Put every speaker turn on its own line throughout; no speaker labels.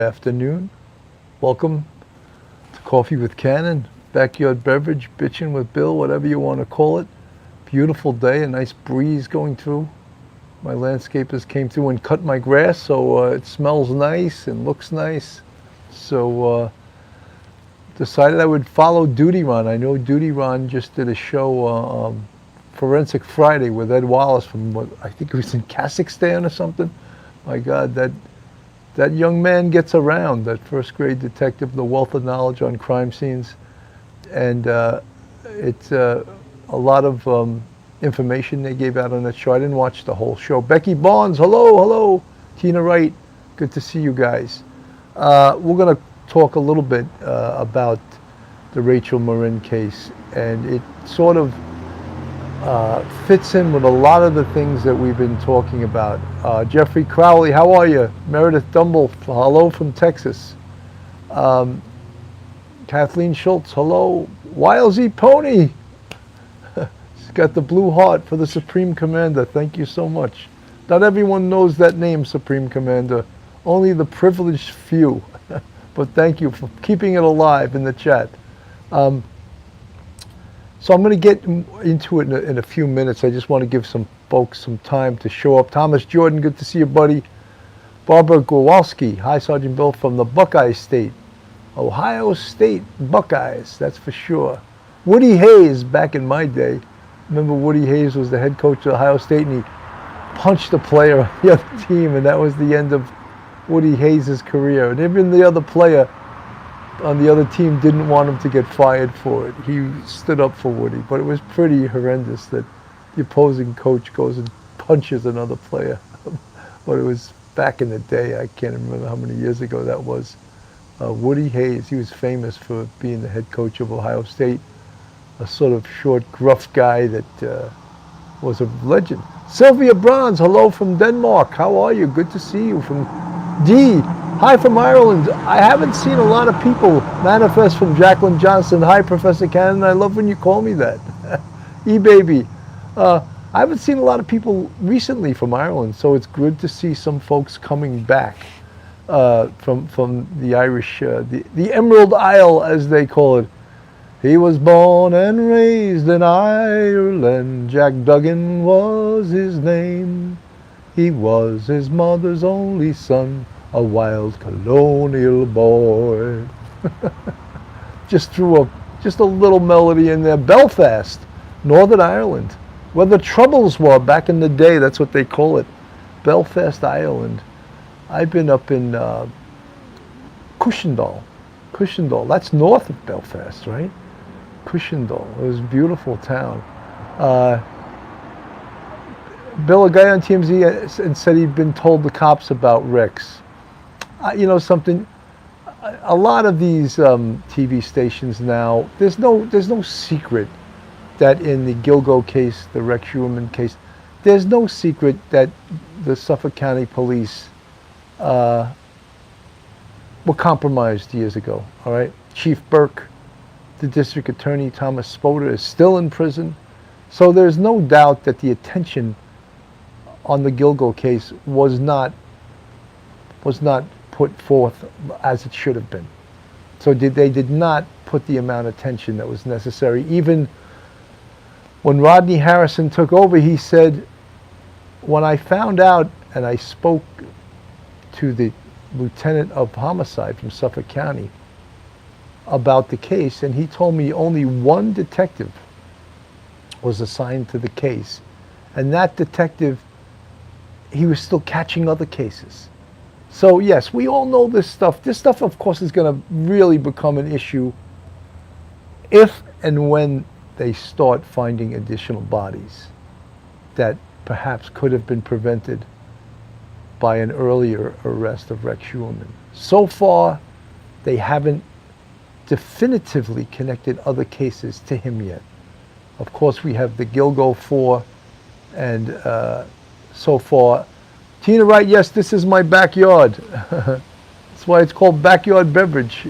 Afternoon. Welcome to Coffee with Cannon, backyard beverage, bitchin' with Bill, whatever you want to call it. Beautiful day, a nice breeze going through. My landscapers came through and cut my grass, so it smells nice and looks nice. So decided I would follow Duty Ron. I know Duty Ron just did a show, Forensic Friday, with Ed Wallace from, I think it was in Kazakhstan or something. My God, that young man gets around, that first grade detective, the wealth of knowledge on crime scenes. And it's a lot of information they gave out on that show. I didn't watch the whole show. Becky Barnes, hello. Tina Wright, good to see you guys. We're going to talk a little bit about the Rachel Morin case, and it sort of fits in with a lot of the things that we've been talking about. Jeffrey Crowley, how are you? Meredith Dumble, hello from Texas. Kathleen Schultz, hello. YLZ Pony, she's got the blue heart for the Supreme Commander. Thank you so much. Not everyone knows that name, Supreme Commander. Only the privileged few. But thank you for keeping it alive in the chat. So I'm going to get into it in a few minutes. I just want to give some folks some time to show up. Thomas Jordan, good to see you, buddy. Barbara Gowalski, hi, Sergeant Bill, from the Buckeye State. Ohio State Buckeyes, that's for sure. Woody Hayes, back in my day. Remember Woody Hayes was the head coach of Ohio State, and he punched a player on the other team, and that was the end of Woody Hayes' career. And even the other player on the other team didn't want him to get fired for it. He stood up for Woody, but it was pretty horrendous that the opposing coach goes and punches another player. But it was back in the day. I can't remember how many years ago that was. Woody Hayes, he was famous for being the head coach of Ohio State, a sort of short, gruff guy that was a legend. Sylvia Bronze, hello from Denmark. How are you? Good to see you. From D, hi from Ireland. I haven't seen a lot of people manifest from Jacqueline Johnson. Hi, Professor Cannon. I love when you call me that. E-baby. I haven't seen a lot of people recently from Ireland, so it's good to see some folks coming back from the Irish, the Emerald Isle, as they call it. He was born and raised in Ireland. Jack Duggan was his name. He was his mother's only son, a wild colonial boy. Just threw just a little melody in there. Belfast, Northern Ireland, where the Troubles were back in the day. That's what they call it, Belfast, Ireland. I've been up in Cushendall. That's north of Belfast, right? Cushendall. It was a beautiful town. Bill, a guy on TMZ and said he'd been told the cops about Rex. You know something? A lot of these TV stations now, there's no secret that in the Gilgo case, the Rex Schumann case, there's no secret that the Suffolk County Police were compromised years ago. All right, Chief Burke, the District Attorney Thomas Spoder is still in prison, so there's no doubt that the attention on the Gilgo case was not put forth as it should have been. So they did not put the amount of attention that was necessary. Even when Rodney Harrison took over, he said, when I found out and I spoke to the lieutenant of homicide from Suffolk County about the case, and he told me only one detective was assigned to the case, and that detective, he was still catching other cases. So yes, we all know this stuff. This stuff, of course, is going to really become an issue if and when they start finding additional bodies that perhaps could have been prevented by an earlier arrest of Rex Schumann. So far, they haven't definitively connected other cases to him yet. Of course, we have the Gilgo 4, and so far, Tina Wright, yes, this is my backyard. That's why it's called backyard beverage.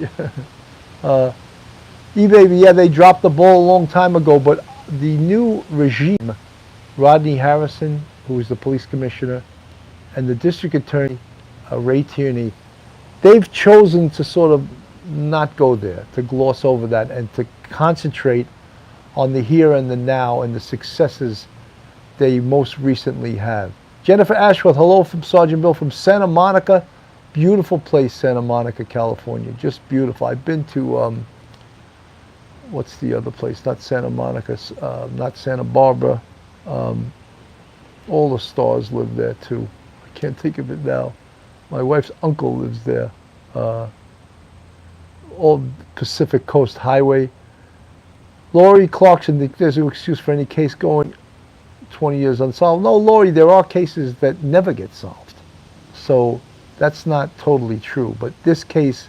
E-Baby, yeah, they dropped the ball a long time ago, but the new regime, Rodney Harrison, who is the police commissioner, and the district attorney, Ray Tierney, they've chosen to sort of not go there, to gloss over that, and to concentrate on the here and the now and the successes they most recently have. Jennifer Ashworth, hello from Sergeant Bill from Santa Monica. Beautiful place, Santa Monica, California. Just beautiful. I've been to, what's the other place? Not Santa Monica, not Santa Barbara. All the stars live there too. I can't think of it now. My wife's uncle lives there. All Pacific Coast Highway. Lori Clarkson, there's no excuse for any case going 20 years unsolved. No, Lori, there are cases that never get solved. So that's not totally true. But this case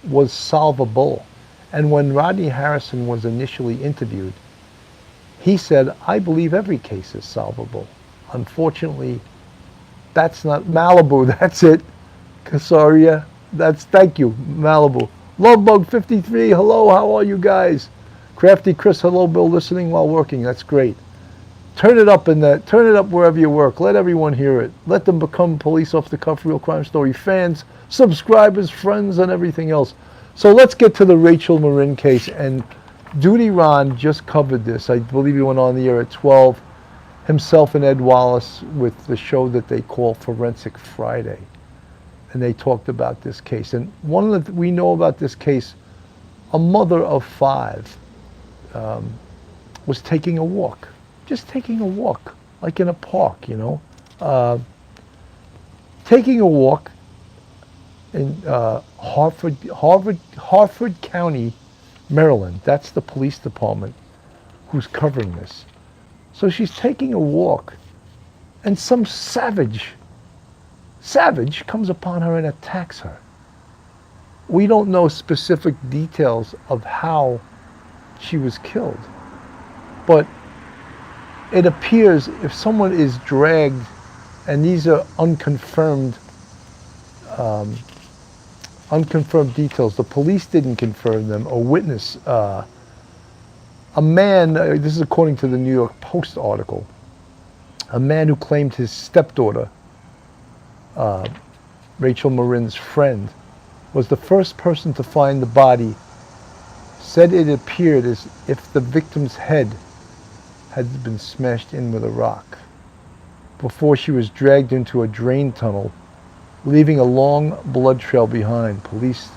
was solvable. And when Rodney Harrison was initially interviewed, he said, I believe every case is solvable. Unfortunately, that's not Malibu. That's it. Casaria. Thank you, Malibu. Lovebug 53. Hello, how are you guys? Crafty Chris, hello, Bill, listening while working. That's great. Turn it up turn it up wherever you work. Let everyone hear it. Let them become police off the cuff real crime story fans, subscribers, friends, and everything else. So let's get to the Rachel Morin case. And Duty Ron just covered this. I believe he went on the air at 12. Himself and Ed Wallace with the show that they call Forensic Friday. And they talked about this case. And one of the, we know about this case, a mother of 5 was taking a walk. Just taking a walk, like in a park, you know. Taking a walk in Harford County, Maryland. That's the police department who's covering this. So she's taking a walk, and some savage comes upon her and attacks her. We don't know specific details of how she was killed, but it appears if someone is dragged, and these are unconfirmed details, the police didn't confirm them, a witness, a man, this is according to the New York Post article, a man who claimed his stepdaughter, Rachel Morin's friend, was the first person to find the body, said it appeared as if the victim's head had been smashed in with a rock before she was dragged into a drain tunnel, leaving a long blood trail behind. Police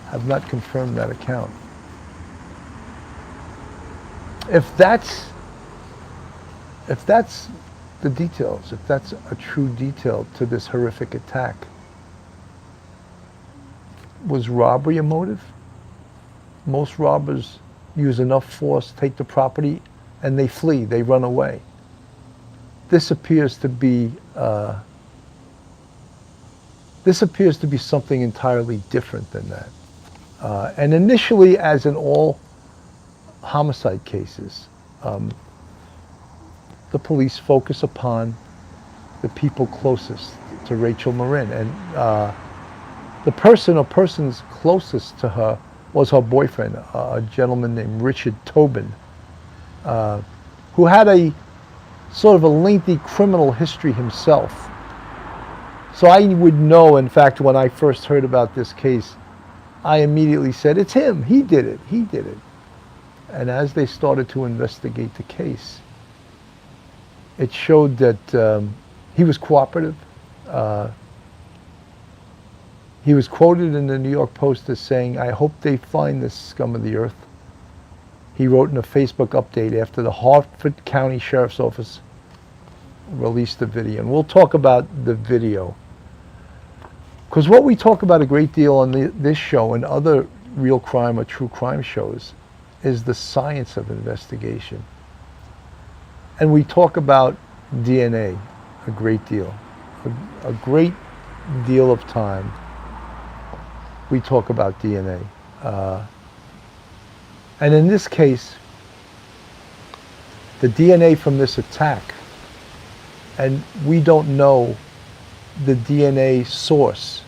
have not confirmed that account. If that's the details, if that's a true detail to this horrific attack, was robbery a motive? Most robbers use enough force, take the property, and they flee, they run away. This appears to be something entirely different than that. And initially, as in all homicide cases, the police focus upon the people closest to Rachel Morin. And the person or persons closest to her was her boyfriend, a gentleman named Richard Tobin, who had a sort of a lengthy criminal history himself. So I would know, in fact, when I first heard about this case, I immediately said, it's him, he did it. And as they started to investigate the case, it showed that he was cooperative. He was quoted in the New York Post as saying, I hope they find this scum of the earth. He wrote in a Facebook update after the Harford County Sheriff's Office released the video. And we'll talk about the video. Because what we talk about a great deal on this show and other real crime or true crime shows is the science of investigation. And we talk about DNA a great deal. A great deal of time we talk about DNA. And in this case, the DNA from this attack, and we don't know the DNA source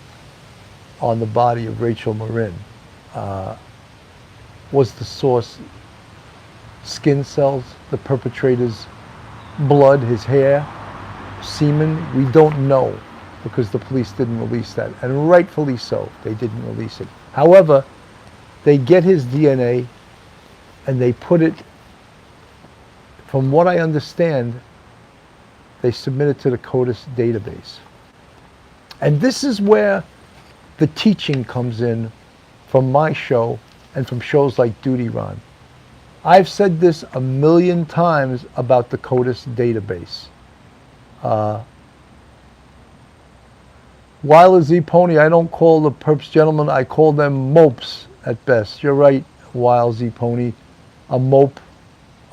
on the body of Rachel Morin. Was the source skin cells, the perpetrator's blood, his hair, semen? We don't know. because the police didn't release that, and rightfully so, they didn't release it. However, they get his DNA and they put it, from what I understand, they submit it to the CODIS database. And this is where the teaching comes in from my show and from shows like Duty Ron. I've said this 1,000,000 times about the CODIS database. While a Z-Pony, I don't call the perps gentlemen, I call them mopes at best. You're right, Wild Z-Pony. A mope,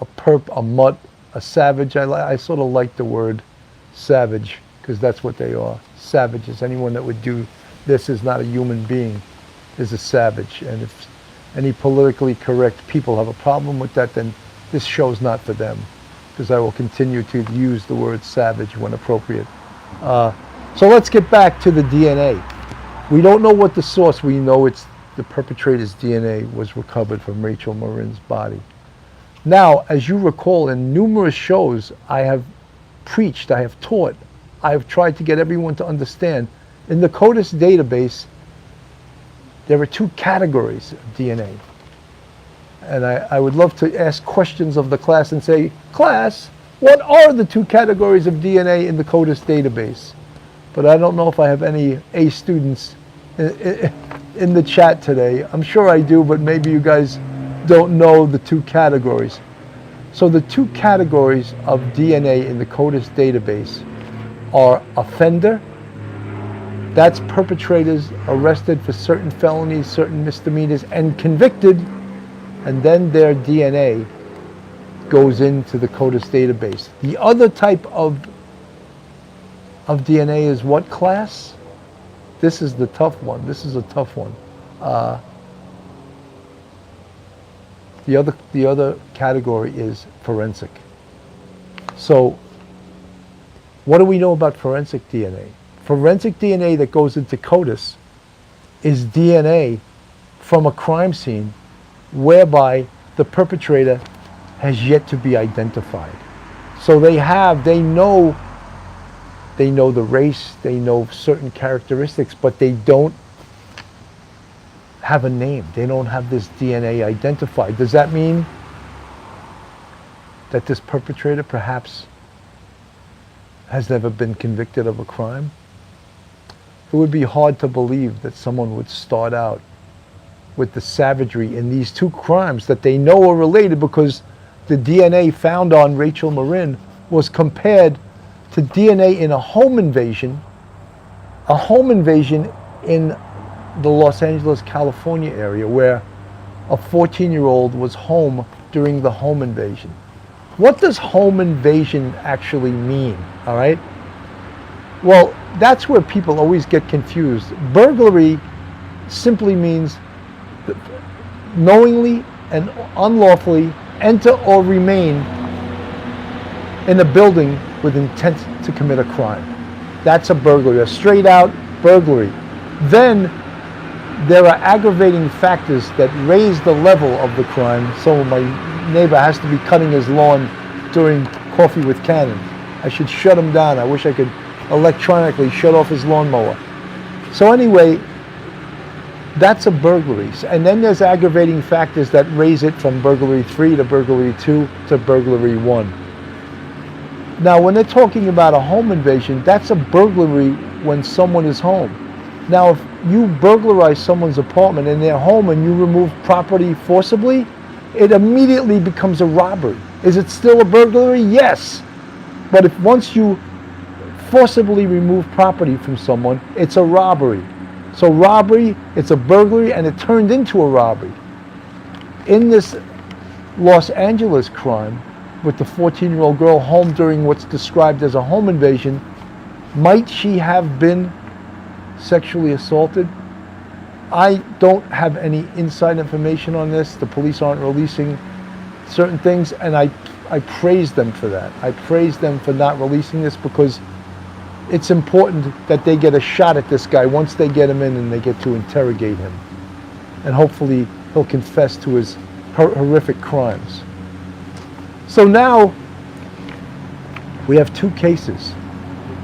a perp, a mutt, a savage. I sort of like the word savage because that's what they are. Savages. Anyone that would do this is not a human being, is a savage. And if any politically correct people have a problem with that, then this show's not for them, because I will continue to use the word savage when appropriate. So let's get back to the DNA. We don't know what the source, we know it's the perpetrator's DNA was recovered from Rachel Morin's body. Now, as you recall, in numerous shows I have preached, I have taught, I have tried to get everyone to understand, in the CODIS database, there are 2 categories of DNA. And I would love to ask questions of the class and say, class, what are the 2 categories of DNA in the CODIS database? But I don't know if I have any A students in the chat today. I'm sure I do, but maybe you guys don't know the 2 categories. So the 2 categories of DNA in the CODIS database are offender, that's perpetrators arrested for certain felonies, certain misdemeanors, and convicted, and then their DNA goes into the CODIS database. The other type of DNA is what class? This is the tough one. This is a tough one. The other category is forensic. So what do we know about forensic DNA? Forensic DNA that goes into CODIS is DNA from a crime scene whereby the perpetrator has yet to be identified. So they know the race, they know certain characteristics, but they don't have a name. They don't have this DNA identified. Does that mean that this perpetrator perhaps has never been convicted of a crime? It would be hard to believe that someone would start out with the savagery in these 2 crimes that they know are related, because the DNA found on Rachel Morin was compared to DNA in a home invasion in the Los Angeles, California area, where a 14-year-old was home during the home invasion. What does home invasion actually mean, all right? Well, that's where people always get confused. Burglary simply means knowingly and unlawfully enter or remain in a building with intent to commit a crime. That's a burglary, a straight out burglary. Then there are aggravating factors that raise the level of the crime. So my neighbor has to be cutting his lawn during Coffee with Cannon. I should shut him down. I wish I could electronically shut off his lawnmower. So anyway, that's a burglary. And then there's aggravating factors that raise it from burglary 3 to burglary 2 to burglary 1. Now, when they're talking about a home invasion, that's a burglary when someone is home. Now, if you burglarize someone's apartment in their home and you remove property forcibly, it immediately becomes a robbery. Is it still a burglary? Yes. But if once you forcibly remove property from someone, it's a robbery. So robbery, it's a burglary, and it turned into a robbery. In this Los Angeles crime, with the 14-year-old girl home during what's described as a home invasion, might she have been sexually assaulted? I don't have any inside information on this. The police aren't releasing certain things, and I praise them for that. I praise them for not releasing this, because it's important that they get a shot at this guy once they get him in and they get to interrogate him. And hopefully he'll confess to his horrific crimes. So now we have 2 cases.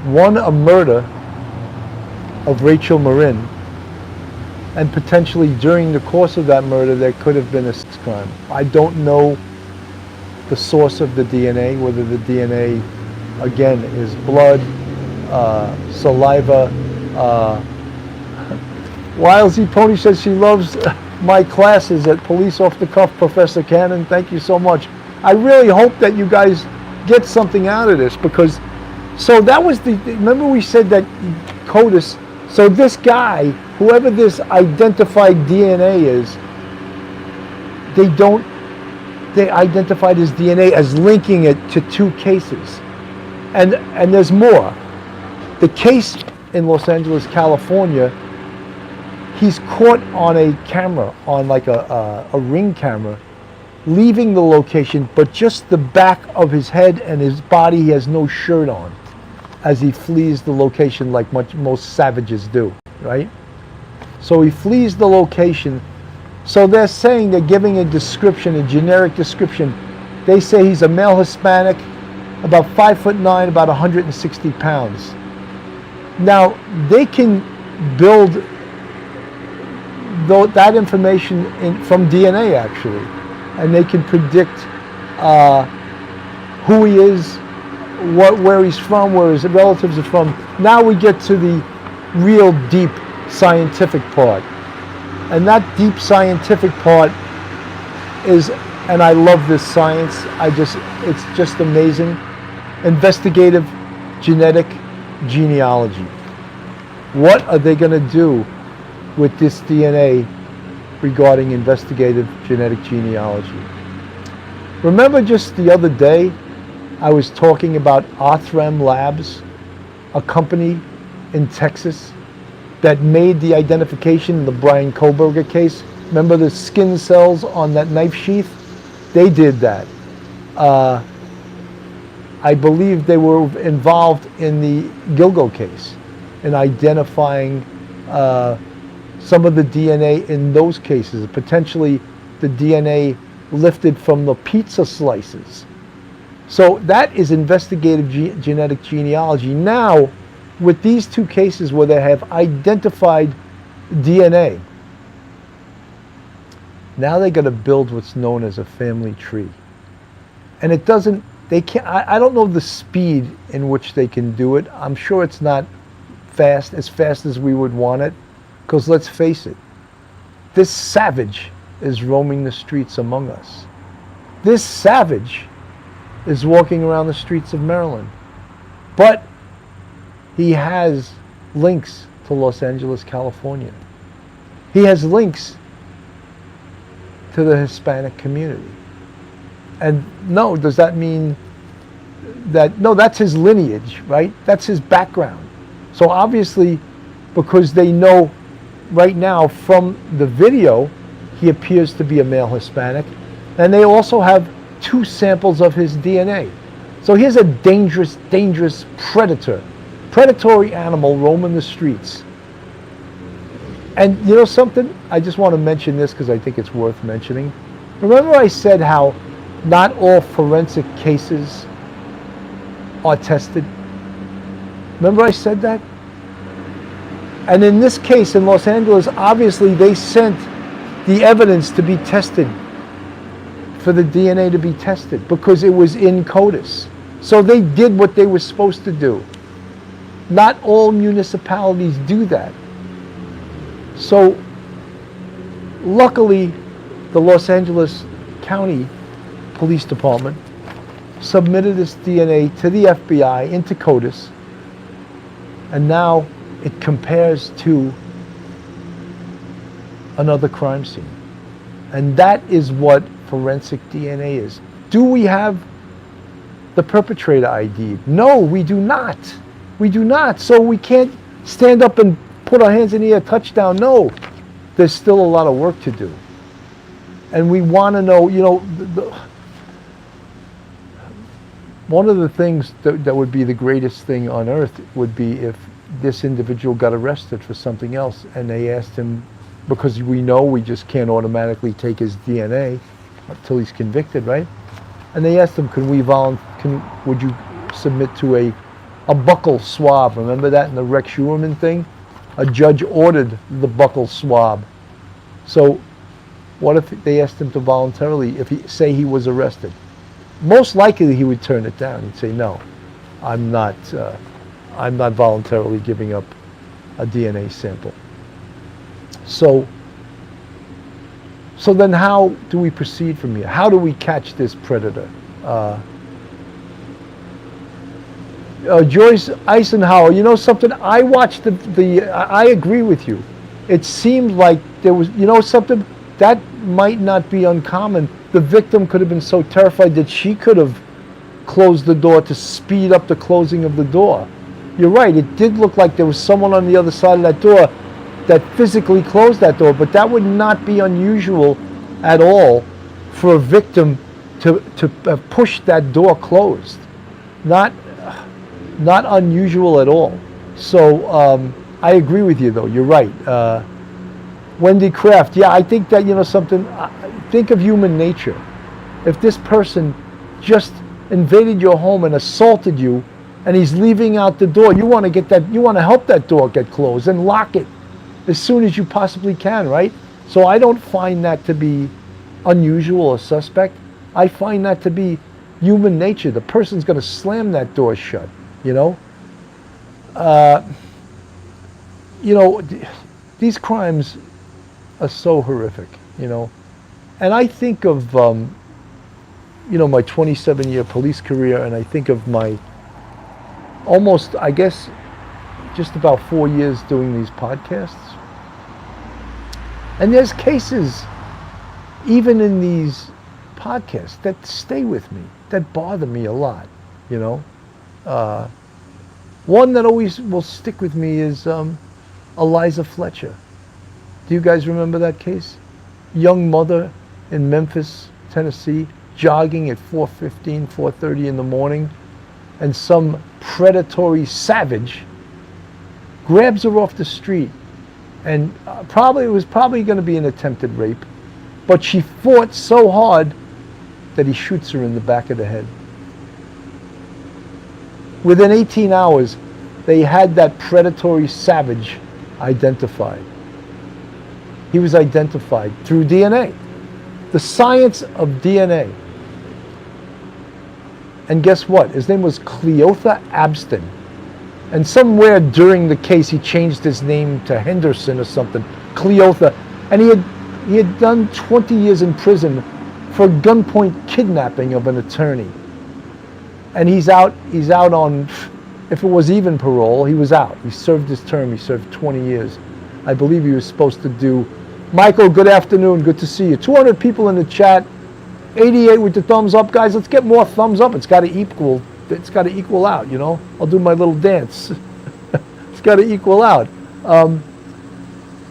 One, a murder of Rachel Morin, and potentially during the course of that murder there could have been a sex crime. I don't know the source of the DNA, whether the DNA again is blood, saliva. Wilesy Pony says she loves my classes at Police Off the Cuff, Professor Cannon. Thank you so much. I really hope that you guys get something out of this, because so that was remember we said that CODIS, so this guy, whoever this identified DNA is, they identified his DNA as linking it to two cases. And there's more. The case in Los Angeles, California, he's caught on a camera, on like a ring camera, leaving the location, but just the back of his head and his body, he has no shirt on, as he flees the location like most savages do, right? So he flees the location. So they're saying, they're giving a description, a generic description. They say he's a male Hispanic, about 5'9", about 160 pounds. Now, they can build that information from DNA, actually, and they can predict who he is, where he's from, where his relatives are from. Now we get to the real deep scientific part. And that deep scientific part is, and I love this science, it's just amazing. Investigative genetic genealogy. What are they going to do with this DNA regarding investigative genetic genealogy? Remember just the other day, I was talking about atreon Labs, a company in Texas that made the identification in the Brian Koberger case. Remember the skin cells on that knife sheath? They did that. I believe they were involved in the Gilgo case in identifying some of the DNA in those cases, potentially the DNA lifted from the pizza slices. So that is investigative genetic genealogy. Now, with these two cases where they have identified DNA, now they're going to build what's known as a family tree. And it doesn't, they can't, I don't know the speed in which they can do it. I'm sure it's not as fast as we would want it, because let's face it, this savage is roaming the streets among us. This savage is walking around the streets of Maryland. But he has links to Los Angeles, California. He has links to the Hispanic community. And no, does that mean that, no, that's his lineage, right? That's his background. So obviously, because they know right now from the video, he appears to be a male Hispanic, and they also have 2 samples of his DNA. So here's a dangerous, dangerous predatory animal roaming the streets. And you know something? I just want to mention this because I think it's worth mentioning. Remember I said how not all forensic cases are tested? Remember I said that? And in this case in Los Angeles, obviously they sent the evidence to be tested, for the DNA to be tested, because it was in CODIS. So they did what they were supposed to do. Not all municipalities do that. So luckily, the Los Angeles County Police Department submitted this DNA to the FBI into CODIS, and now it compares to another crime scene. And that is what forensic DNA is. Do we have the perpetrator ID? No, we do not. We do not. So we can't stand up and put our hands in the air, touchdown. No, there's still a lot of work to do. And we want to know, you know, one of the things that would be the greatest thing on earth would be if this individual got arrested for something else and they asked him, because we know we just can't automatically take his DNA until he's convicted, right? And they asked him, would you submit to a buccal swab? Remember that in the Rex Schuerman thing? a judge ordered the buccal swab. So what if they asked him to voluntarily, if he was arrested? Most likely he would turn it down. He'd say, no, I'm not voluntarily giving up a DNA sample. So then how do we proceed from here? How do we catch this predator? Joyce Eisenhower, you know something? I watched I agree with you. It seemed like there was, you know something? That might not be uncommon. The victim could have been so terrified that she could have closed the door to speed up the closing of the door. You're right, it did look like there was someone on the other side of that door that physically closed that door, but that would not be unusual at all for a victim to push that door closed. Not unusual at all. So I agree with you though, you're right. Wendy Kraft, yeah, I think that, you know something, think of human nature. If this person just invaded your home and assaulted you and he's leaving out the door, you want to help that door get closed and lock it as soon as you possibly can, right? So I don't find that to be unusual or suspect. I find that to be human nature. The person's going to slam that door shut, you know? These crimes are so horrific, you know? And I think of, my 27-year police career, and I think of my almost, I guess, just about 4 years doing these podcasts. And there's cases, even in these podcasts, that stay with me, that bother me a lot, you know? One that always will stick with me is Eliza Fletcher. Do you guys remember that case? Young mother in Memphis, Tennessee, jogging at 4:30 in the morning, and some predatory savage grabs her off the street, and it was probably going to be an attempted rape, but she fought so hard that he shoots her in the back of the head. Within 18 hours, they had that predatory savage identified. He was identified through DNA. The science of DNA. And guess what? His name was Cleotha Abston. And somewhere during the case, he changed his name to Henderson or something. Cleotha. And he had done 20 years in prison for gunpoint kidnapping of an attorney. And he's out on, if it was even parole, he was out. He served his term. He served 20 years. I believe he was supposed to do. Michael, good afternoon. Good to see you. 200 people in the chat. 88 with the thumbs up, guys. Let's get more thumbs up. It's got to equal out, you know. I'll do my little dance. It's got to equal out.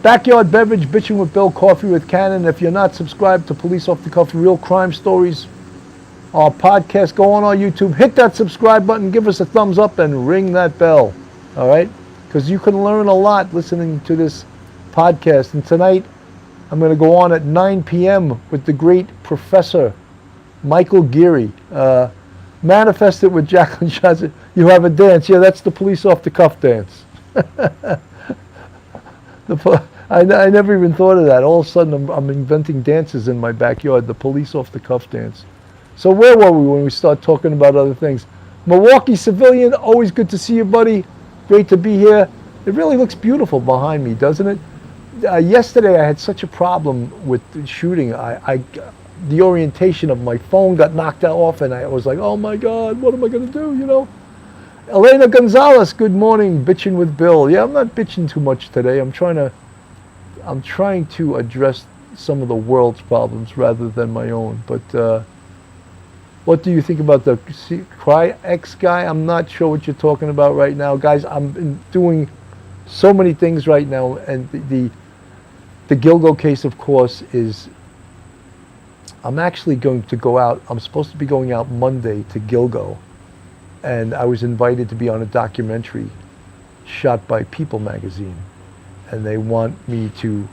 Backyard Beverage, Bitching with Bill, Coffee with Cannon. If you're not subscribed to Police Off the Cuff Real Crime Stories, our podcast, go on our YouTube, hit that subscribe button, give us a thumbs up, and ring that bell. All right? Because you can learn a lot listening to this podcast. And tonight, I'm going to go on at 9 p.m. with the great Professor Michael Geary. Manifest It with Jacqueline Johnson. You have a dance. Yeah, that's the Police Off the Cuff dance. I never even thought of that. All of a sudden, I'm inventing dances in my backyard, the Police Off the Cuff dance. So where were we when we start talking about other things? Milwaukee Civilian, always good to see you, buddy. Great to be here. It really looks beautiful behind me, doesn't it? Yesterday I had such a problem with shooting. The orientation of my phone got knocked off, and I was like, oh my God, what am I going to do, you know? Elena Gonzalez, good morning, bitching with Bill. Yeah, I'm not bitching too much today. I'm trying to address some of the world's problems rather than my own. But what do you think about the Cry-X guy? I'm not sure what you're talking about right now. Guys, I'm doing so many things right now, and the Gilgo case, of course, is, I'm actually going to go out. I'm supposed to be going out Monday to Gilgo, and I was invited to be on a documentary shot by People magazine, and they want me to,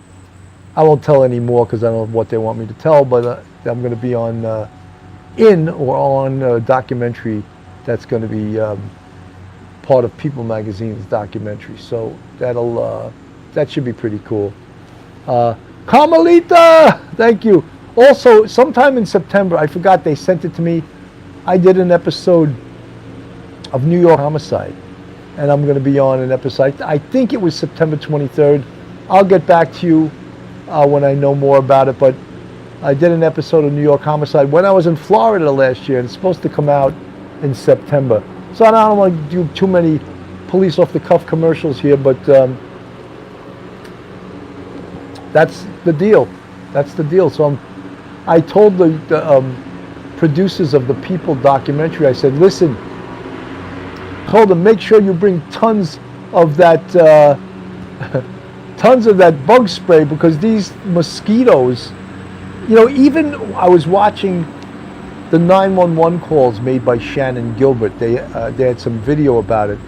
I won't tell any more because I don't know what they want me to tell, but I'm going to be on a documentary that's going to be part of People magazine's documentary. So that'll that should be pretty cool. Carmelita, thank you. Also, sometime in September, I forgot they sent it to me. I did an episode of New York Homicide, and I'm going to be on an episode. I think it was September 23rd. I'll get back to you when I know more about it, but I did an episode of New York Homicide when I was in Florida last year, and it's supposed to come out in September. So I don't want to do too many police off-the-cuff commercials here, but that's the deal. That's the deal. So I told the producers of the People documentary, I said, listen, told them, make sure you bring tons of that tons of that bug spray, because these mosquitoes, you know, even I was watching the 911 calls made by Shannon Gilbert. They had some video about it.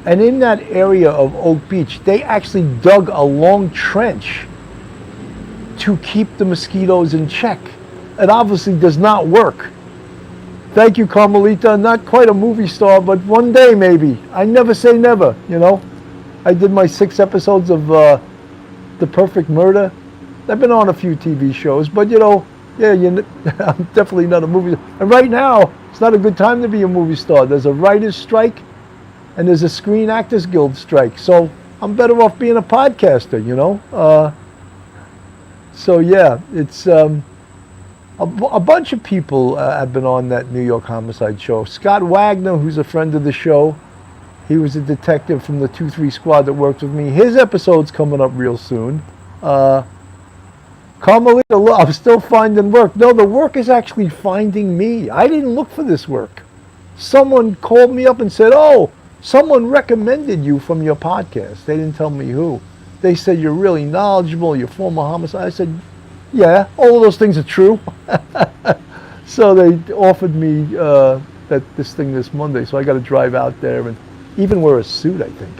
And in that area of Oak Beach, they actually dug a long trench to keep the mosquitoes in check. It obviously does not work. Thank you, Carmelita. Not quite a movie star, but one day maybe. I never say never, you know. I did my 6 episodes of The Perfect Murder. I've been on a few TV shows, but you know, yeah, I'm definitely not a movie star. And right now, it's not a good time to be a movie star. There's a writer's strike, and there's a Screen Actors Guild strike. So I'm better off being a podcaster, you know. So yeah, it's a bunch of people have been on that New York Homicide show. Scott Wagner, who's a friend of the show, he was a detective from the 2-3 squad that worked with me. His episode's coming up real soon. Carmelita, I'm still finding work. No, the work is actually finding me. I didn't look for this work. Someone called me up and said, oh, someone recommended you from your podcast. They didn't tell me who. They said, you're really knowledgeable, you're former homicide. I said, yeah, all of those things are true. So they offered me this thing this Monday, so I got to drive out there and even wear a suit, I think.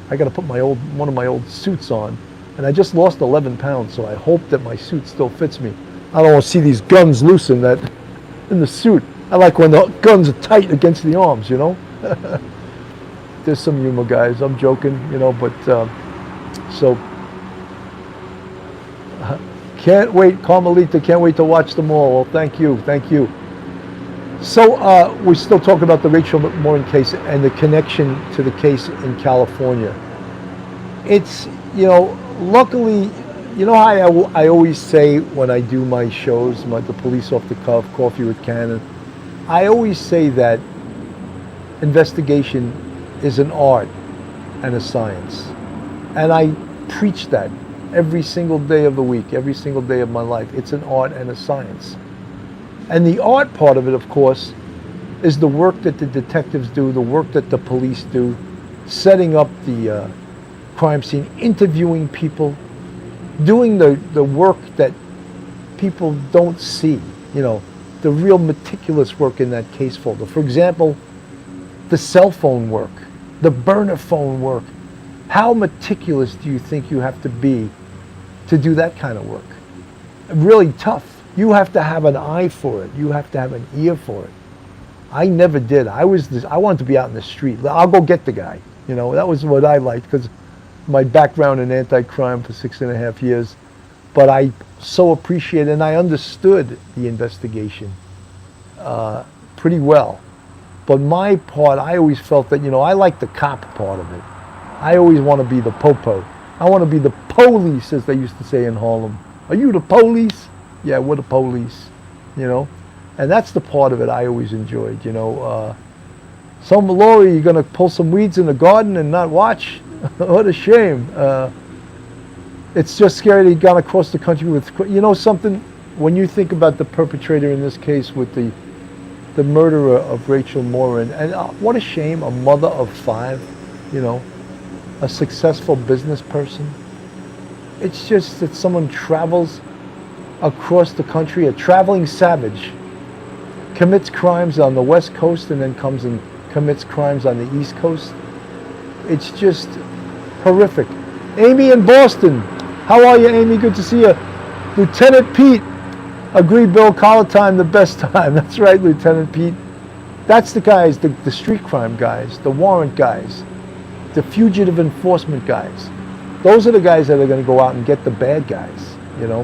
I got to put one of my old suits on. And I just lost 11 pounds, so I hope that my suit still fits me. I don't want to see these guns loose in the suit. I like when the guns are tight against the arms, you know. There's some humor, guys. I'm joking, you know, but so can't wait, Carmelita. Can't wait to watch them all. Well, thank you. So we're still talking about the Rachel Morin case and the connection to the case in California. It's, you know, luckily, you know how I always say when I do my shows, the Police Off the Cuff, Coffee with Cannon, I always say that investigation is an art and a science. And I preach that every single day of the week, every single day of my life. It's an art and a science. And the art part of it, of course, is the work that the detectives do, the work that the police do, setting up the crime scene, interviewing people, doing the work that people don't see, you know, the real meticulous work in that case folder. For example, the cell phone work, the burner phone work. How meticulous do you think you have to be to do that kind of work? Really tough. You have to have an eye for it. You have to have an ear for it. I never did. I wanted to be out in the street. I'll go get the guy. You know, that was what I liked because my background in anti-crime for 6.5 years. But I so appreciated and I understood the investigation pretty well. But my part, I always felt that, you know, I like the cop part of it. I always want to be the popo. I want to be the police, as they used to say in Harlem. Are you the police? Yeah, we're the police, you know. And that's the part of it I always enjoyed, you know. Some Lori, you're going to pull some weeds in the garden and not watch? What a shame. It's just scary that he got across the country with, you know something, when you think about the perpetrator in this case with the murderer of Rachel Morin, and what a shame, a mother of 5, you know, a successful business person. It's just that someone travels across the country, a traveling savage, commits crimes on the West Coast and then comes and commits crimes on the East Coast. It's just horrific. Amy in Boston. How are you, Amy? Good to see you. Lieutenant Pete. Agree, Bill, collar time, the best time. That's right, Lieutenant Pete. That's the guys, the street crime guys, the warrant guys, the fugitive enforcement guys. Those are the guys that are going to go out and get the bad guys, you know.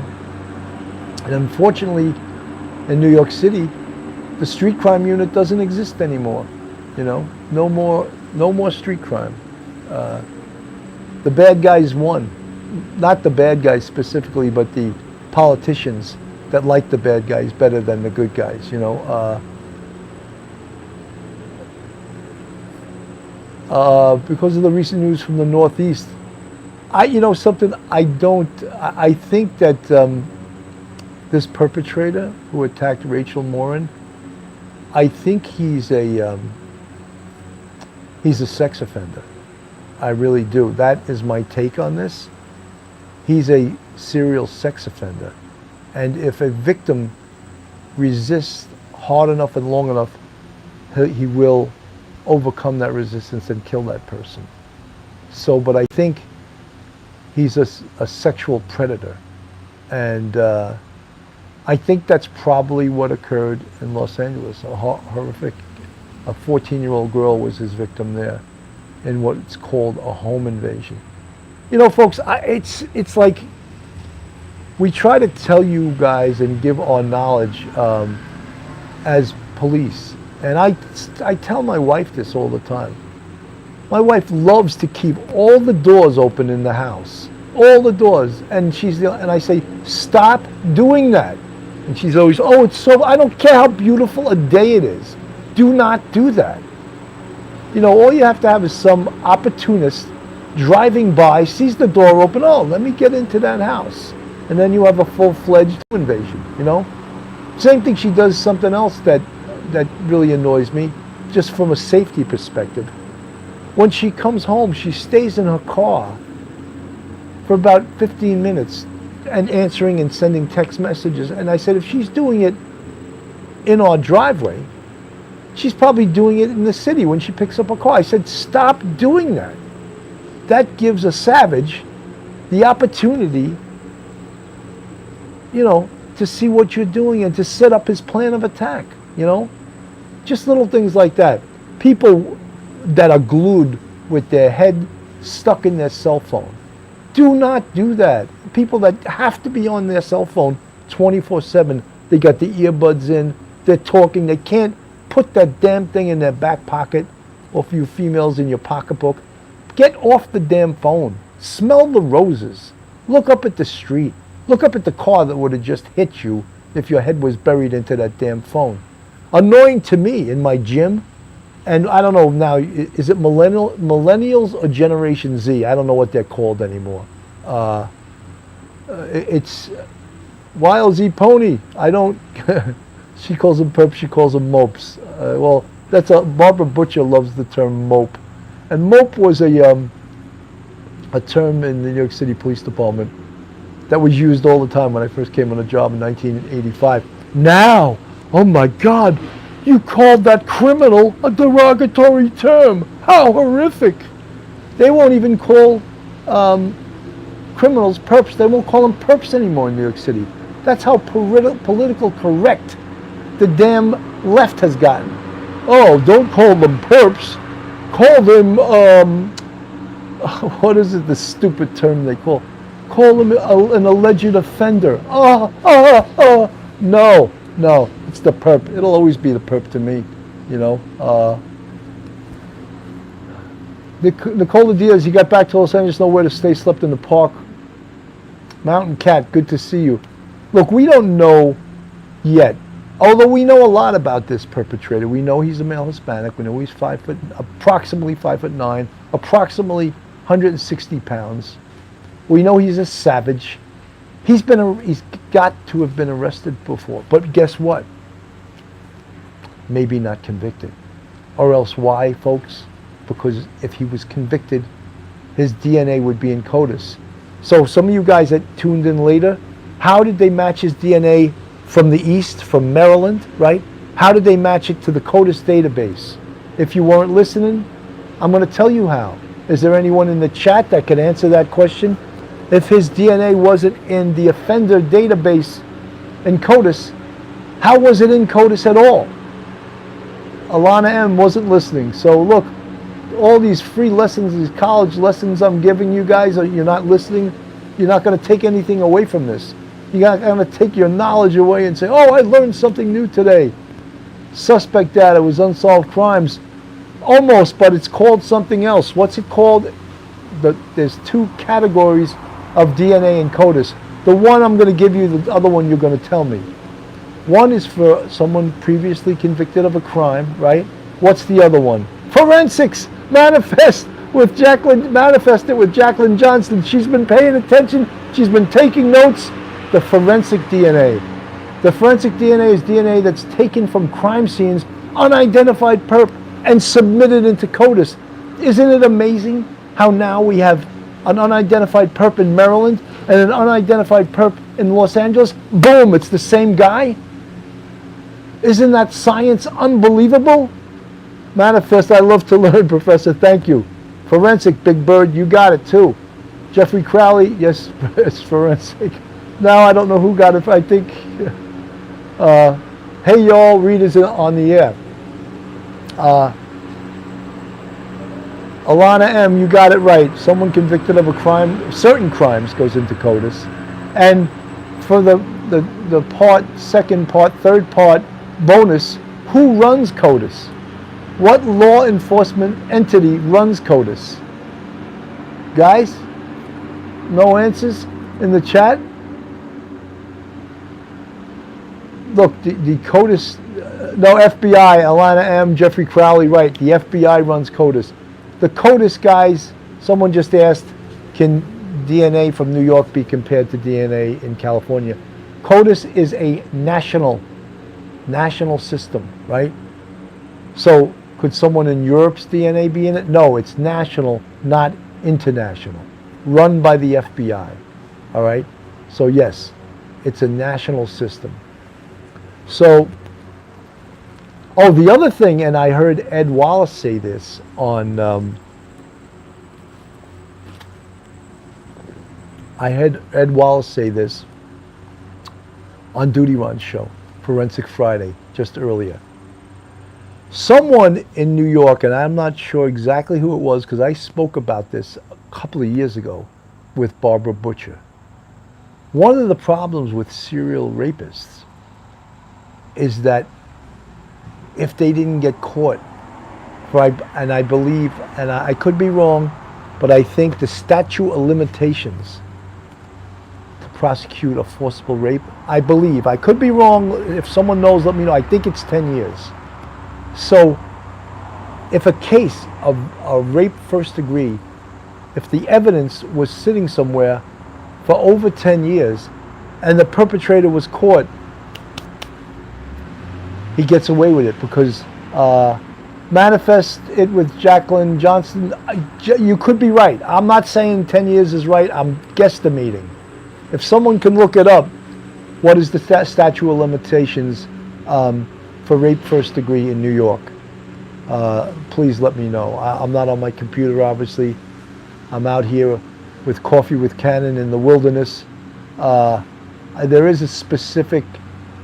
And unfortunately, in New York City, the street crime unit doesn't exist anymore. You know, no more street crime. The bad guys won. Not the bad guys specifically, but the politicians that like the bad guys better than the good guys. You know, because of the recent news from the Northeast, I think that this perpetrator who attacked Rachel Morin, I think he's a sex offender. I really do. That is my take on this. He's a serial sex offender. And if a victim resists hard enough and long enough, he will overcome that resistance and kill that person. So, but I think he's a sexual predator. And I think that's probably what occurred in Los Angeles. A horrific, a 14-year-old girl was his victim there in what's called a home invasion. You know, folks, it's like we try to tell you guys and give our knowledge as police. And I tell my wife this all the time. My wife loves to keep all the doors open in the house. All the doors. And I say, stop doing that. And she's always, oh, it's so, I don't care how beautiful a day it is. Do not do that. You know, all you have to have is some opportunist driving by, sees the door open, oh, let me get into that house. And then you have a full-fledged invasion, you know? Same thing, she does something else that really annoys me, just from a safety perspective. When she comes home, she stays in her car for about 15 minutes and answering and sending text messages. And I said, if she's doing it in our driveway, she's probably doing it in the city when she picks up a car. I said, stop doing that. That gives a savage the opportunity, you know, to see what you're doing and to set up his plan of attack, you know? Just little things like that. People that are glued with their head stuck in their cell phone. Do not do that. People that have to be on their cell phone 24/7, they got the earbuds in, they're talking, they can't put that damn thing in their back pocket, or for you females in your pocketbook. Get off the damn phone. Smell the roses. Look up at the street. Look up at the car that would have just hit you if your head was buried into that damn phone. Annoying to me in my gym, and I don't know now, is it millennials or Generation Z? I don't know what they're called anymore. It's YLZ Pony. I don't, she calls them perps, she calls them mopes. Well, Barbara Butcher loves the term mope. And mope was a term in the New York City Police Department that was used all the time when I first came on the job in 1985. Now, oh my God, you called that criminal a derogatory term. How horrific. They won't even call criminals perps. They won't call them perps anymore in New York City. That's how political correct the damn left has gotten. Oh, don't call them perps. Call them, what is it, the stupid term they call? Call them an alleged offender. No, it's the perp. It'll always be the perp to me, you know. Nicola Diaz, you got back to Los Angeles, nowhere to stay, slept in the park. Mountain Cat, good to see you. Look, we don't know yet, although we know a lot about this perpetrator. We know he's a male Hispanic. We know he's approximately 5'9", approximately 160 pounds. We know he's a savage. He's got to have been arrested before. But guess what? Maybe not convicted. Or else why, folks? Because if he was convicted, his DNA would be in CODIS. So some of you guys that tuned in later, how did they match his DNA from the East, from Maryland, right? How did they match it to the CODIS database? If you weren't listening, I'm going to tell you how. Is there anyone in the chat that could answer that question? If his DNA wasn't in the offender database in CODIS, how was it in CODIS at all? Alana M wasn't listening. So look, all these free lessons, these college lessons I'm giving you guys, you're not listening. You're not going to take anything away from this. You're not going to take your knowledge away and say, oh, I learned something new today. Suspect data was unsolved crimes. Almost, but it's called something else. What's it called? There's two categories of DNA in CODIS. The one I'm going to give you, the other one you're going to tell me. One is for someone previously convicted of a crime, right? What's the other one? Forensics. Manifested with Jacqueline Johnston. She's been paying attention. She's been taking notes. The forensic DNA. The forensic DNA is DNA that's taken from crime scenes, unidentified perp, and submitted into CODIS. Isn't it amazing how now we have an unidentified perp in Maryland and an unidentified perp in Los Angeles? Boom, it's the same guy. Isn't that science unbelievable? Manifest, I love to learn, Professor, thank you. Forensic, Big Bird, you got it too. Jeffrey Crowley, yes, it's forensic. Now I don't know who got it, I think. Hey y'all, Reed is on the air. Alana M, you got it right. Someone convicted of a crime, certain crimes goes into CODIS. And for the second part, third part bonus, who runs CODIS? What law enforcement entity runs CODIS? Guys, no answers in the chat? Look, the CODIS, no, FBI, Alana M, Jeffrey Crowley, right, the FBI runs CODIS. The CODIS guys, someone just asked, can DNA from New York be compared to DNA in California? CODIS is a national system, right? So could someone in Europe's DNA be in it? No, it's national, not international. Run by the FBI, all right? So yes, it's a national system. So, oh, the other thing, and I heard Ed Wallace say this on, I heard Ed Wallace say this on Duty Ron's show, Forensic Friday, just earlier. Someone in New York, and I'm not sure exactly who it was because I spoke about this a couple of years ago with Barbara Butcher. One of the problems with serial rapists is that if they didn't get caught, and I believe, and I could be wrong, but I think the statute of limitations to prosecute a forcible rape, I believe, I could be wrong, if someone knows, let me know, I think it's 10 years. So if a case of a rape first degree, if the evidence was sitting somewhere for over 10 years and the perpetrator was caught, he gets away with it because manifest it with Jacqueline Johnston. You could be right. I'm not saying 10 years is right. I'm guesstimating. If someone can look it up, what is the statute of limitations for rape first degree in New York? Please let me know. I'm not on my computer, obviously. I'm out here with coffee with Cannon in the wilderness. There is a specific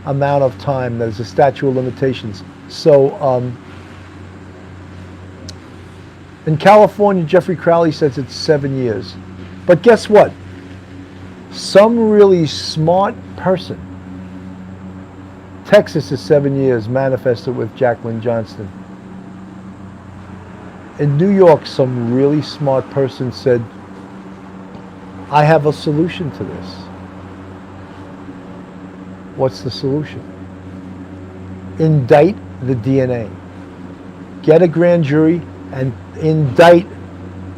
amount of time. There's a statute of limitations. So in California, Jeffrey Crowley says it's 7 years. But guess what? Some really smart person, Texas is 7 years, manifested with Jacqueline Johnston. In New York, some really smart person said, I have a solution to this. What's the solution? Indict the DNA. Get a grand jury and indict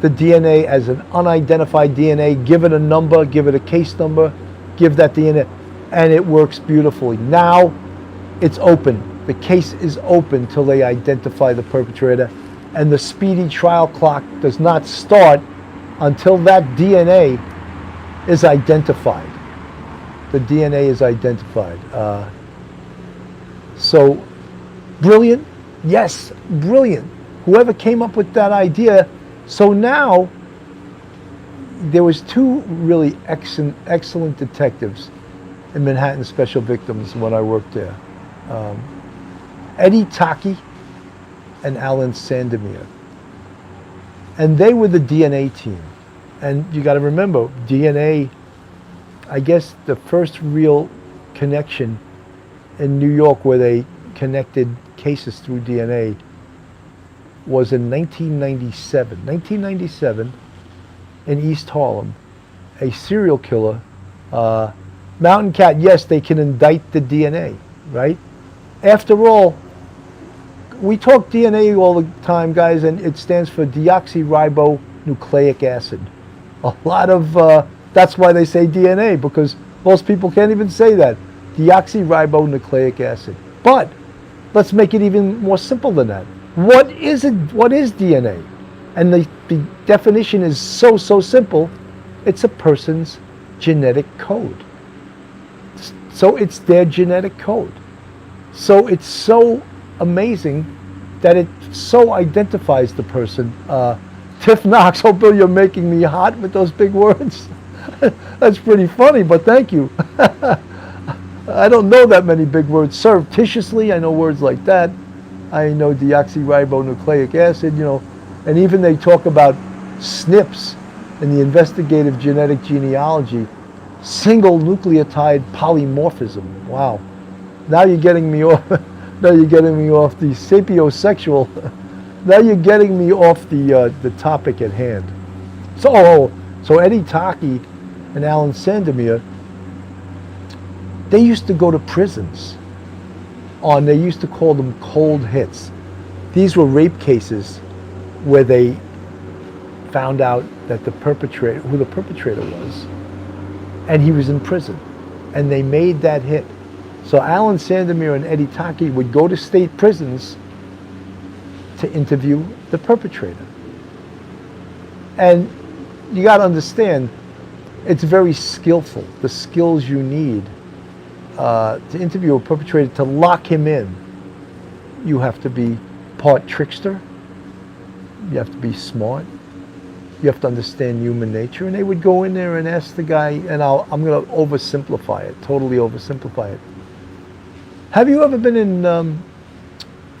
the DNA as an unidentified DNA. Give it a number, give it a case number, give that DNA, and it works beautifully. Now it's open. The case is open till they identify the perpetrator, and the speedy trial clock does not start until that DNA is identified. The DNA is identified. So, brilliant? Yes, brilliant. Whoever came up with that idea. So now, there was two really excellent detectives in Manhattan Special Victims when I worked there. Eddie Taki and Alan Sandomir. And they were the DNA team. And you got to remember, DNA, I guess the first real connection in New York where they connected cases through DNA was in 1997. 1997 in East Harlem, a serial killer, Mountain Cat, yes, they can indict the DNA, right? After all, we talk DNA all the time, guys, and it stands for deoxyribonucleic acid. A lot of, that's why they say DNA, because most people can't even say that. Deoxyribonucleic acid. But let's make it even more simple than that. What is it? What is DNA? And the definition is so simple. It's a person's genetic code. So it's their genetic code. So it's so amazing that it so identifies the person. Tiff Knox, oh Bill, you're making me hot with those big words. That's pretty funny, but thank you. I don't know that many big words. Surreptitiously, I know words like that. I know deoxyribonucleic acid, you know, and even they talk about SNPs in the investigative genetic genealogy, single nucleotide polymorphism. Wow. Now you're getting me off. Now you're getting me off the sapiosexual. Now you're getting me off the topic at hand. So Eddie Taki and Alan Sandomir, they used to go to prisons they used to call them cold hits. These were rape cases where they found out that who the perpetrator was, and he was in prison, and they made that hit. So Alan Sandomir and Eddie Taki would go to state prisons to interview the perpetrator. And you got to understand, it's very skillful, the skills you need to interview a perpetrator, to lock him in. You have to be part trickster, you have to be smart, you have to understand human nature. And they would go in there and ask the guy, and I'm going to oversimplify it, totally oversimplify it. Have you ever been in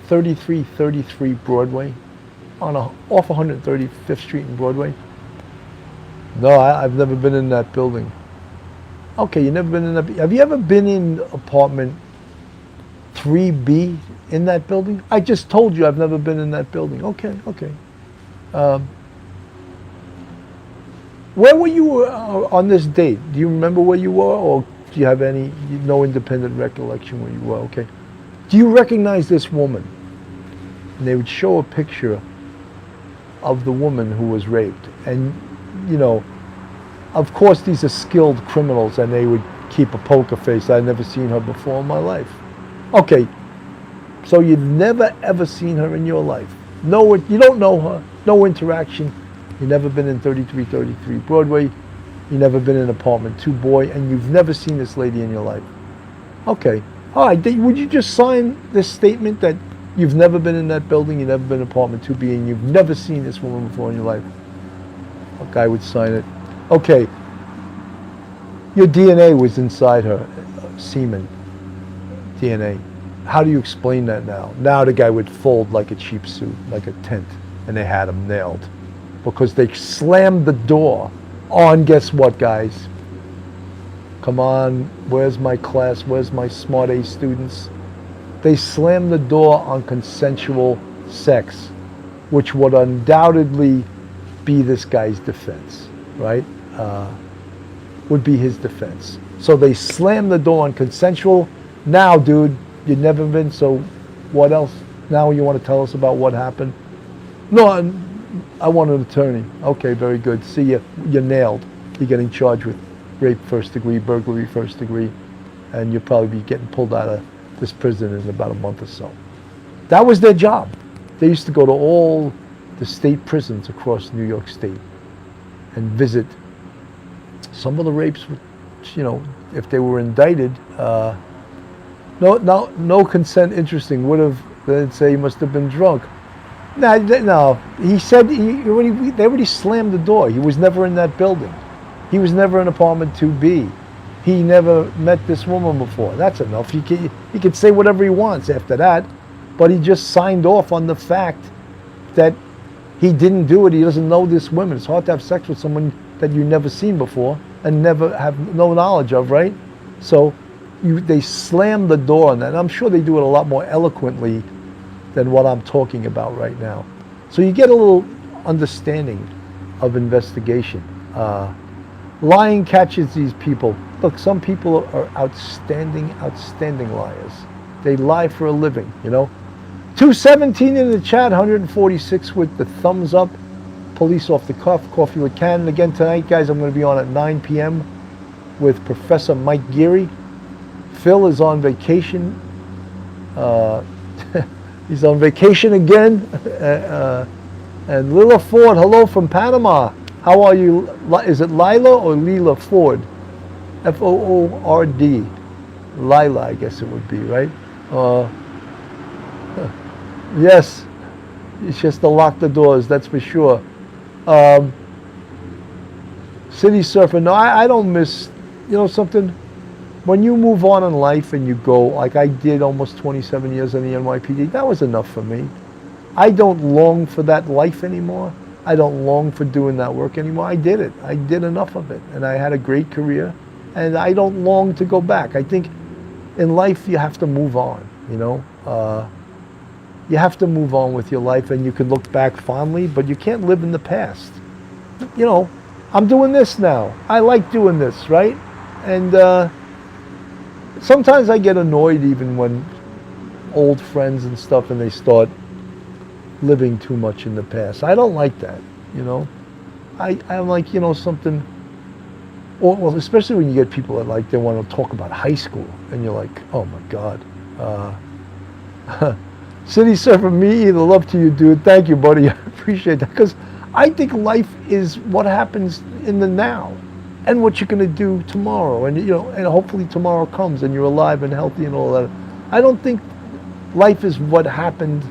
3333 Broadway, off 135th Street in Broadway? No, I've never been in that building. Okay, you've never been in that. Have you ever been in apartment 3B in that building? I just told you I've never been in that building. Okay. Where were you on this date? Do you remember where you were, or do you have no independent recollection where you were? Okay. Do you recognize this woman? And they would show a picture of the woman who was raped. And, you know, of course these are skilled criminals, and they would keep a poker face. I'd never seen her before in my life. Okay, so you've never ever seen her in your life. No, you don't know her, no interaction. You've never been in 3333 Broadway. You've never been in apartment 2 boy, and you've never seen this lady in your life. Okay, all right, would you just sign this statement that you've never been in that building, you've never been in apartment 2B, and you've never seen this woman before in your life? A guy would sign it. Okay, your DNA was inside her, semen DNA. How do you explain that now? Now the guy would fold like a cheap suit, like a tent, and they had him nailed because they slammed the door on, guess what, guys? Come on, where's my class? Where's my smart A students? They slammed the door on consensual sex, which would undoubtedly be this guy's defense, right? Would be his defense. So they slammed the door on consensual. Now, dude, you've never been, so what else? Now you want to tell us about what happened? No, I want an attorney. Okay, very good. See you. You're nailed. You're getting charged with rape first degree, burglary first degree, and you'll probably be getting pulled out of this prison in about a month or so. That was their job. They used to go to all the state prisons across New York State and visit some of the rapes, you know, if they were indicted, no consent, interesting, they'd say he must have been drunk. No, he said they already slammed the door. He was never in that building. He was never in apartment 2B. He never met this woman before. That's enough. He could say whatever he wants after that, but he just signed off on the fact that He didn't do it. He doesn't know this woman. It's hard to have sex with someone that you've never seen before and never have no knowledge of, right? So they slam the door on that. And I'm sure they do it a lot more eloquently than what I'm talking about right now. So you get a little understanding of investigation. Lying catches these people. Look, some people are outstanding liars. They lie for a living, you know. 217 in the chat, 146 with the thumbs up. Police off the cuff, coffee with Cannon. Again tonight, guys, I'm going to be on at 9 p.m. with Professor Mike Geary. Phil is on vacation. He's on vacation again. And Lila Ford, hello from Panama. How are you? Is it Lila or Lila Ford? F-O-O-R-D. Lila, I guess it would be, right? Yes. It's just to lock the doors, that's for sure. City Surfer, no, I don't miss, you know something? When you move on in life and you go, like I did almost 27 years in the NYPD, that was enough for me. I don't long for that life anymore. I don't long for doing that work anymore. I did it. I did enough of it. And I had a great career. And I don't long to go back. I think in life you have to move on, you know. You have to move on with your life, and you can look back fondly, but you can't live in the past. You know, I'm doing this now. I like doing this, right? And sometimes I get annoyed even when old friends and stuff and they start living too much in the past. I don't like that, you know. I'm like, you know, something, well, especially when you get people that like, they want to talk about high school, and you're like, oh my God. City Surfer, me either. Love to you, dude. Thank you, buddy. I appreciate that, because I think life is what happens in the now and what you're going to do tomorrow, and you know, and hopefully tomorrow comes and you're alive and healthy and all that. I don't think life is what happened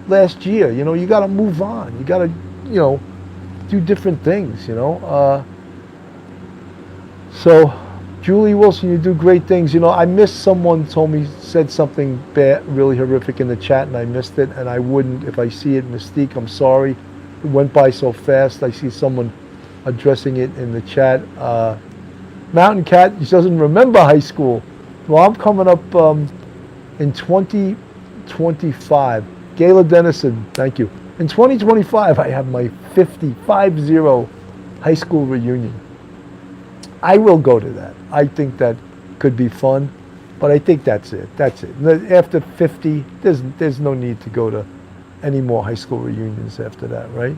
last year. You know, you got to move on. You got to, you know, do different things, you know. So Julie Wilson, you do great things. You know, I missed, someone told me, said something bad, really horrific in the chat, and I missed it, and I wouldn't, if I see it, Mystique, I'm sorry. It went by so fast. I see someone addressing it in the chat. Mountain Cat, he doesn't remember high school. Well, I'm coming up in 2025. Gayla Dennison, thank you. In 2025, I have my 50 high school reunion. I will go to that. I think that could be fun, but I think that's it. That's it. After 50, there's no need to go to any more high school reunions after that, right?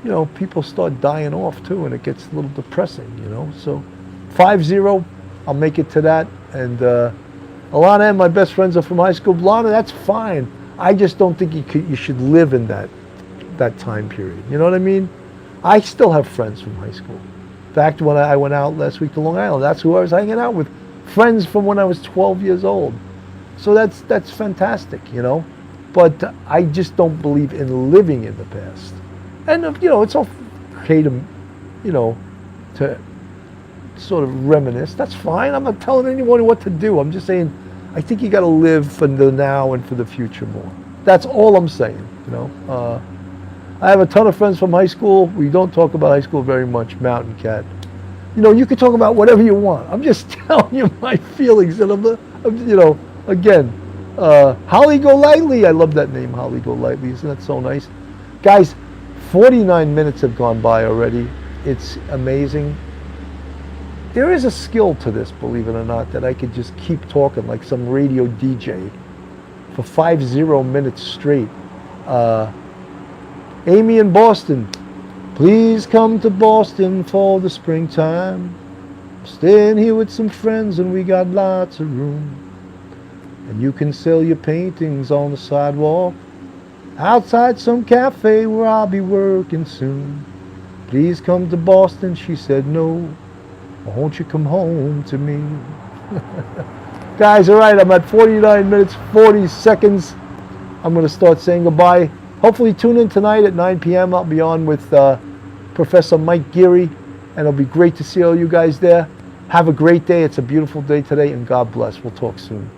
You know, people start dying off too, and it gets a little depressing, you know. So 50, I'll make it to that. And Alana and my best friends are from high school. Alana, that's fine. I just don't think you should live in that time period. You know what I mean? I still have friends from high school. In fact, when I went out last week to Long Island, that's who I was hanging out with. Friends from when I was 12 years old. So that's fantastic, you know. But I just don't believe in living in the past. And, you know, it's okay to, you know, to sort of reminisce. That's fine. I'm not telling anyone what to do. I'm just saying, I think you got to live for the now and for the future more. That's all I'm saying, you know. I have a ton of friends from high school. We don't talk about high school very much, Mountain Cat. You know, you can talk about whatever you want. I'm just telling you my feelings. And you know, again, Holly Golightly. I love that name, Holly Golightly. Isn't that so nice? Guys, 49 minutes have gone by already. It's amazing. There is a skill to this, believe it or not, that I could just keep talking like some radio DJ for 50 minutes straight. Amy in Boston, please come to Boston for the springtime. I'm staying here with some friends and we got lots of room. And you can sell your paintings on the sidewalk outside some cafe where I'll be working soon. Please come to Boston, she said no. Won't you come home to me? Guys, all right, I'm at 49 minutes, 40 seconds. I'm going to start saying goodbye. Hopefully tune in tonight at 9 p.m. I'll be on with Professor Mike Geary, and it'll be great to see all you guys there. Have a great day. It's a beautiful day today, and God bless. We'll talk soon.